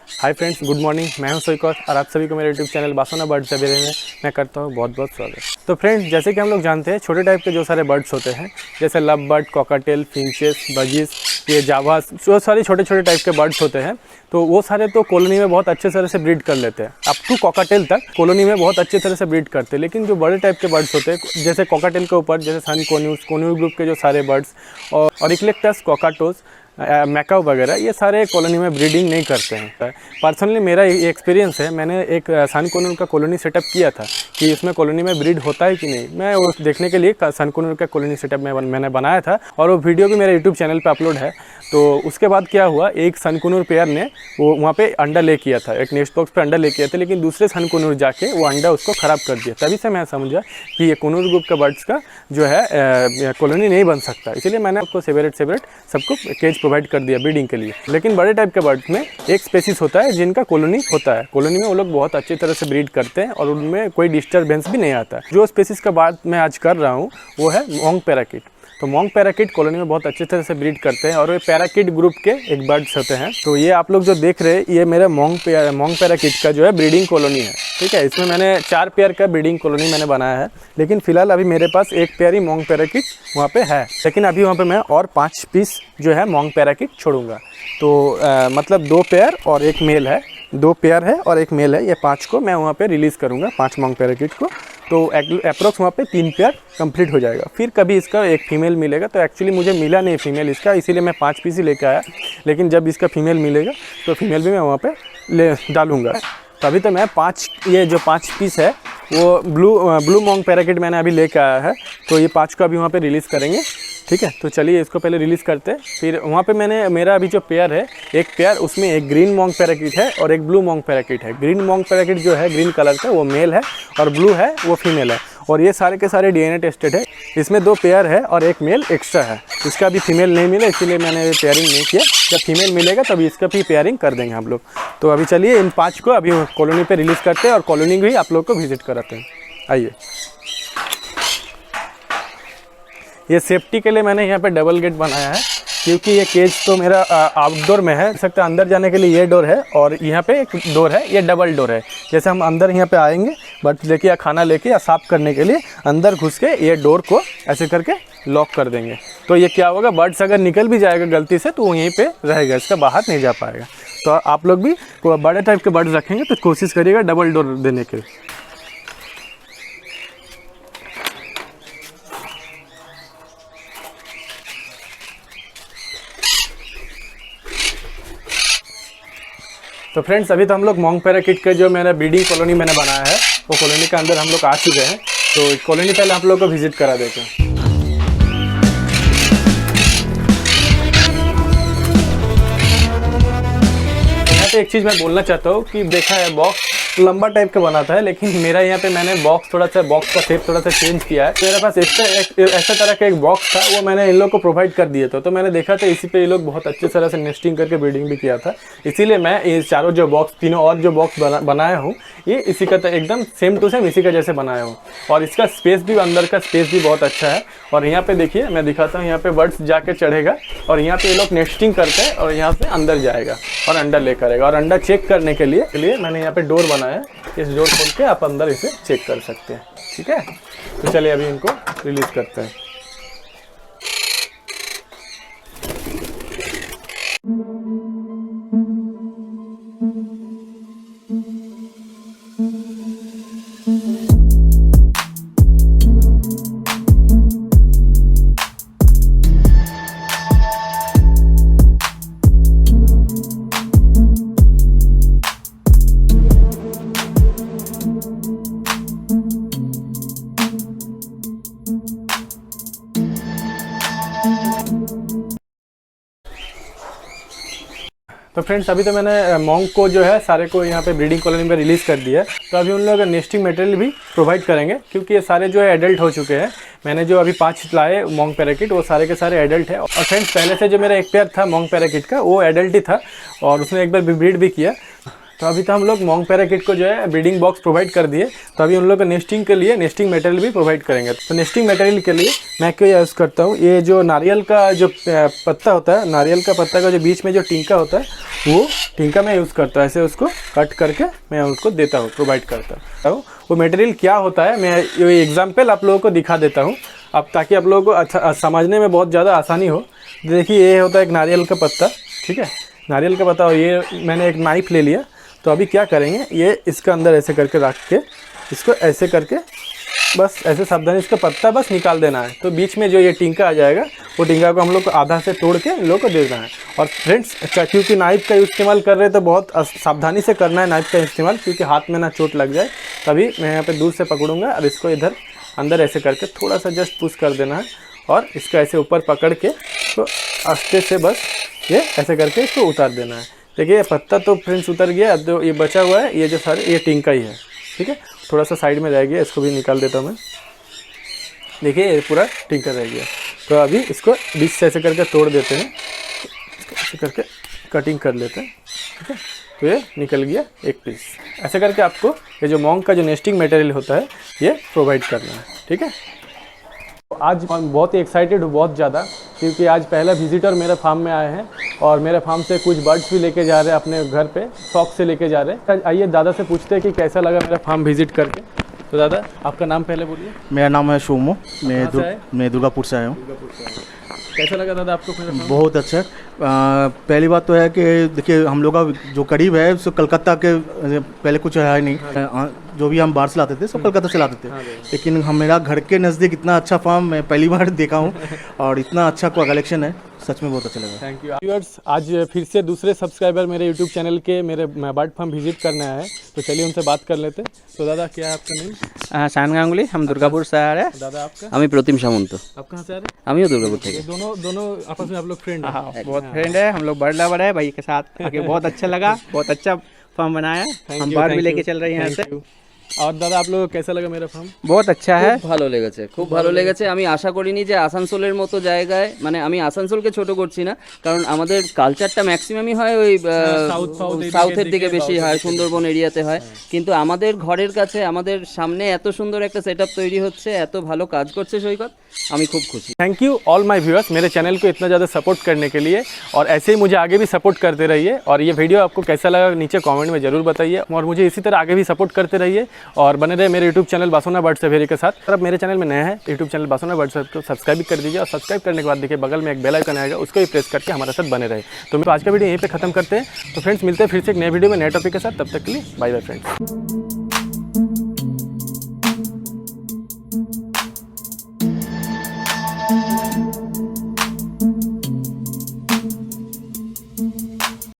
Hi friends, good morning. मैं हूं सोइकौर और आप सभी को मेरे YouTube channel Basona birds aware में मैं करता हूं बहुत बहुत स्वागत। तो फ्रेंड्स, जैसे कि हम लोग जानते हैं छोटे टाइप के जो सारे बर्ड्स होते हैं जैसे love bird, cockatiel, finches, budgies, ये जावास, जो सारे छोटे छोटे टाइप के बर्ड्स होते हैं तो वो सारे तो कॉलोनी में बहुत अच्छे तरह से ब्रीड कर लेते हैं। अप टू कॉकाटेल तक कॉलोनी में बहुत अच्छे तरह से ब्रीड करते हैं। लेकिन जो बड़े टाइप के बर्ड्स होते हैं जैसे कॉकाटेल के ऊपर जैसे सन कोन्यूस ग्रुप के जो सारे बर्ड्स और इक्लेक्टस, कॉकाटोस, मैकाओ वगैरह, ये सारे कॉलोनी में ब्रीडिंग नहीं करते हैं। पर्सनली मेरा ये एक्सपीरियंस है, मैंने एक सन कोन्यूर का कॉलोनी सेटअप किया था कि इसमें कॉलोनी में ब्रीड होता है कि नहीं। मैं वो देखने के लिए सन कोन्यूर का कॉलोनी सेटअप मैंने बनाया था और वो वीडियो भी मेरे यूट्यूब चैनल पे अपलोड है। तो उसके बाद क्या हुआ, एक सन कोन्यूर पेयर ने वो वहाँ पे अंडा ले किया था, एक नेस्ट बॉक्स पे अंडा ले किया था, लेकिन दूसरे सन कोन्यूर जाके वो अंडा उसको ख़राब कर दिया। तभी से मैं समझा कि ये कोन्यूर ग्रुप का बर्ड्स का जो है कॉलोनी नहीं बन सकता। इसीलिए मैंने आपको सेपरेट सबको केज प्रोवाइड कर दिया ब्रीडिंग के लिए। लेकिन बड़े टाइप के बर्ड्स में एक स्पेसीज होता है जिनका कॉलोनी होता है, कॉलोनी में वो लोग बहुत अच्छी तरह से ब्रीड करते हैं और उनमें कोई डिस्टर्बेंस भी नहीं आता। जो स्पेसीज का बात मैं आज कर रहा हूँ वो है मोंग पैराकिट। तो मोंग पैराकिट कॉलोनी में बहुत अच्छे तरह से ब्रीड करते हैं और ये पैराकिट ग्रुप के एक बर्ड्स होते हैं। तो ये आप लोग जो देख रहे हैं ये मेरा मोंग पैराकिट का जो है ब्रीडिंग कॉलोनी है। ठीक है, इसमें मैंने 4 पेयर का ब्रीडिंग कॉलोनी मैंने बनाया है। लेकिन फिलहाल अभी मेरे पास एक पेयर ही मोंग पैराकिट वहाँ पे है, लेकिन अभी वहाँ पे मैं और 5 पीस जो है मोंग पैराकिट छोड़ूंगा। तो मतलब 2 पेयर और एक मेल है, 2 पेयर है और एक मेल है, ये 5 को मैं वहाँ पे रिलीज़ करूँगा, 5 मोंग पैराकिट को। तो अप्रोक्स वहाँ पे 3 पेयर कंप्लीट हो जाएगा। फिर कभी इसका एक फीमेल मिलेगा। तो एक्चुअली मुझे मिला नहीं फीमेल इसका, इसीलिए मैं 5 पीस ही लेके आया। लेकिन जब इसका फीमेल मिलेगा तो फीमेल भी मैं वहाँ पे ले डालूँगा। तभी तो मैं 5 ये जो 5 पीस है वो ब्लू मोंग पैराकिट मैंने अभी लेके आया है। तो ये 5 को अभी वहाँ पे रिलीज़ करेंगे। ठीक है, तो चलिए इसको पहले रिलीज़ करते हैं। फिर वहाँ पे मेरा अभी जो पेयर है, एक पेयर उसमें एक ग्रीन मोंग पैराकिट है और एक ब्लू मोंग पैराकिट है। ग्रीन मोंग पैराकिट जो है ग्रीन कलर का वो मेल है और ब्लू है वो फीमेल है। और ये सारे के सारे DNA टेस्टेड है। इसमें 2 पेयर है और एक मेल एक्स्ट्रा है। इसका अभी फीमेल नहीं मिला इसीलिए मैंने पेयरिंग नहीं किया। जब फीमेल मिलेगा तभी इसका भी पेयरिंग कर देंगे हम लोग। तो अभी चलिए इन 5 को अभी कॉलोनी पे रिलीज़ करते हैं और कॉलोनी भी आप लोग को विजिट कराते हैं। आइए, ये सेफ्टी के लिए मैंने यहाँ पे डबल गेट बनाया है क्योंकि ये केज तो मेरा आउटडोर में है। सकते अंदर जाने के लिए ये डोर है और यहाँ पे एक डोर है, ये डबल डोर है। जैसे हम अंदर यहाँ पे आएंगे बट लेके या खाना लेके या साफ़ करने के लिए अंदर घुस के ये डोर को ऐसे करके लॉक कर देंगे। तो ये क्या होगा, बर्ड्स अगर निकल भी जाएगा गलती से तो वो यहीं पे रहेगा, इसका बाहर नहीं जा पाएगा। तो आप लोग भी बड़े टाइप के बर्ड्स रखेंगे तो कोशिश करिएगा डबल डोर देने के। तो फ्रेंड्स, अभी तो हम लोग मोंग पैराकिट के जो मेरा ब्रीडिंग कॉलोनी मैंने बनाया है वो कॉलोनी के अंदर हम लोग आ चुके हैं। तो कॉलोनी पहले आप लोग को विजिट करा देते हैं। यहाँ पे एक चीज़ मैं बोलना चाहता हूँ कि देखा है बॉक्स लंबा टाइप का बनाता है, लेकिन मेरा यहाँ पे मैंने बॉक्स का शेप थोड़ा सा चेंज किया है। मेरे पास ऐसा तरह का एक बॉक्स था, वो मैंने इन लोग को प्रोवाइड कर दिया था। तो मैंने देखा था इसी पे ये लोग बहुत अच्छे तरह से नेस्टिंग करके ब्रीडिंग भी किया था। इसीलिए मैं ये चारों जो बॉक्स, तीनों और जो बॉक्स बनाया हूँ ये इसी का एकदम सेम टू सेम इसी का जैसे बनाया हूँ। और इसका स्पेस भी, अंदर का स्पेस भी बहुत अच्छा है। और यहाँ पे देखिए मैं दिखाता हूँ, यहाँ पे बर्ड्स जाके चढ़ेगा और यहाँ पे ये लोग नेस्टिंग करते हैं और यहाँ से अंदर जाएगा और अंडा लेकर आएगा। और अंडा चेक करने के लिए मैंने यहाँ पे डोर बनाया है। इस डोर खोल के आप अंदर इसे चेक कर सकते हैं। ठीक है, तो चलिए अभी इनको रिलीज करते हैं। तो फ्रेंड्स, अभी तो मैंने मोंग को जो है सारे को यहाँ पे ब्रीडिंग कॉलोनी में रिलीज़ कर दिया है। तो अभी उन लोगों का नेस्टिंग मटेरियल भी प्रोवाइड करेंगे क्योंकि ये सारे जो है एडल्ट हो चुके हैं। मैंने जो अभी 5 लाए मोंग पैराकिट वो सारे के सारे एडल्ट है। और फ्रेंड्स, पहले से जो मेरा एक पेयर था मोंग पैराकिट का वो एडल्ट ही था और उसने एक बार ब्रीड भी किया। तो अभी तो हम लोग मॉन्ग पैराकिट को जो है ब्रीडिंग बॉक्स प्रोवाइड कर दिए, तो अभी उन लोग को नेस्टिंग के लिए नेस्टिंग मटेरियल भी प्रोवाइड करेंगे। तो नेस्टिंग मटेरियल के लिए मैं क्यों यूज़ करता हूँ, ये जो नारियल का जो पत्ता होता है, नारियल का पत्ता का जो बीच में जो टिंका होता है वो टिंका मैं यूज़ करता हूँ। ऐसे उसको कट करके मैं उसको देता हूँ, प्रोवाइड करता हूँ। वो मटेरियल क्या होता है मैं ये एग्जाम्पल आप लोगों को दिखा देता हूँ, अब ताकि आप लोगों को अच्छा समझने में बहुत ज़्यादा आसानी हो। देखिए ये होता है एक नारियल का पत्ता, ठीक है, नारियल का पत्ता। और ये मैंने एक नाइफ ले लिया, तो अभी क्या करेंगे, ये इसका अंदर ऐसे करके रख के इसको ऐसे करके बस ऐसे सावधानी इसका पत्ता बस निकाल देना है। तो बीच में जो ये टिंका आ जाएगा, वो टिंका को हम लोग को आधा से तोड़ के इन लोग को देना है। और फ्रेंड्स क्योंकि नाइफ का इस्तेमाल कर रहे हैं तो बहुत सावधानी से करना है नाइफ का इस्तेमाल, क्योंकि हाथ में ना चोट लग जाए। तभी मैं यहाँ पे दूर से पकड़ूंगा और इसको इधर अंदर ऐसे करके थोड़ा सा जस्ट पुश कर देना है और इसको ऐसे ऊपर पकड़ के तो आस्ते से बस ये ऐसे करके इसको उतार देना है। देखिए ये पत्ता तो फ्रेंड्स उतर गया, अब जो ये बचा हुआ है ये जो सारे ये टिंका ही है, ठीक है। थोड़ा सा साइड में रह गया, इसको भी निकाल देता हूँ मैं। देखिए ये पूरा टिंका रह गया। तो अभी इसको बीच से ऐसे करके तोड़ देते हैं, ऐसे करके कटिंग कर लेते हैं, ठीक है। तो ये निकल गया एक पीस। ऐसे करके आपको ये जो मॉन्ग का जो नेस्टिंग मटेरियल होता है ये प्रोवाइड करना है, ठीक है। आज मैं बहुत ही एक्साइटेड हूँ, बहुत ज़्यादा, क्योंकि आज पहला विजिटर मेरे फार्म में आए हैं और मेरे फार्म से कुछ बर्ड्स भी लेके जा रहे हैं अपने घर पे, शौक से लेके जा रहे हैं। आइए दादा से पूछते हैं कि कैसा लगा मेरा फार्म विजिट करके। तो दादा आपका नाम पहले बोलिए। मेरा नाम है सोमो, मैं दुर्गापुर से आया हूँ। कैसा लगा दादा आपको मेरा फार्म? बहुत अच्छा। पहली बात तो है कि देखिए हम लोग का जो करीब है सो कलकत्ता के पहले कुछ है नहीं, जो भी हम बाहर से लाते थे सब कलकत्ता से लाते थे, लेकिन हम मेरा घर के नज़दीक इतना अच्छा फार्म मैं पहली बार देखा हूँ और इतना अच्छा कलेक्शन है, सच में बहुत अच्छा लगा। Thank you viewers. आज फिर से दूसरे सब्सक्राइबर मेरे यूट्यूब चैनल के मेरे बर्ड फार्म विजिट करने आए हैं, तो चलिए उनसे बात कर लेते हैं। तो दादा क्या है आपका नेम? शान गांगुली, हम दुर्गापुर से आ रहे हैं। दादा आपका? আমি প্রতিম সামন্ত। आप कहाँ से आ रहे हैं? আমিও দুর্গাপুর থেকে। दोनों आपस में आप लोग फ्रेंड हैं? हाँ, बहुत फ्रेंड है, हम लोग बर्ड लवर है, भाई के साथ आके बहुत अच्छा लगा, बहुत अच्छा फार्म बनाया, हम बर्ड भी लेके चल रहे हैं यहाँ से। और दादा आप लोगों को कैसा लगा मेरा फार्म? बहुत अच्छा है, খুব ভালো লেগেছে, খুব ভালো লেগেছে। আমি আশা করিনি যে আসানসোলের মতো জায়গায়, মানে আমি আসানসোলকে ছোট করছি না, কারণ আমাদের কালচারটা ম্যাক্সিমামই হয় ওই সাউথের দিকে বেশি হয়, সুন্দরবন এরিয়াতে হয়, কিন্তু আমাদের ঘরের কাছে আমাদের সামনে এত সুন্দর একটা সেটআপ তৈরি হচ্ছে, এত ভালো কাজ করছে সৈকত, আমি খুব খুশি। Thank you all my viewers मेरे चैनल को इतना ज़्यादा सपोर्ट करने के लिए, और ऐसे ही मुझे आगे भी सपोर्ट करते रहिए। और ये वीडियो आपको कैसा लगा नीचे कमेंट में ज़रूर बताइए, और मुझे इसी तरह आगे भी सपोर्ट करते रहिए और बने रहे मेरे यूट्यूब चैनल बासोना बर्ड सवेरे के साथ। अगर आप मेरे चैनल में नए हैं तो यूट्यूब चैनल बासोना बर्ड को सब्सक्राइब भी कर दीजिए, और सब्सक्राइब करने के बाद देखिए बगल में एक बेल आइकन आएगा, उसको भी प्रेस करके हमारे साथ बने रहे। तो मैं आज का वीडियो यहीं पे खत्म करते हैं। तो फ्रेंड्स मिलते हैं फिर से एक नए वीडियो में नए टॉपिक के साथ, तब तक के लिए बाय बाय फ्रेंड्स।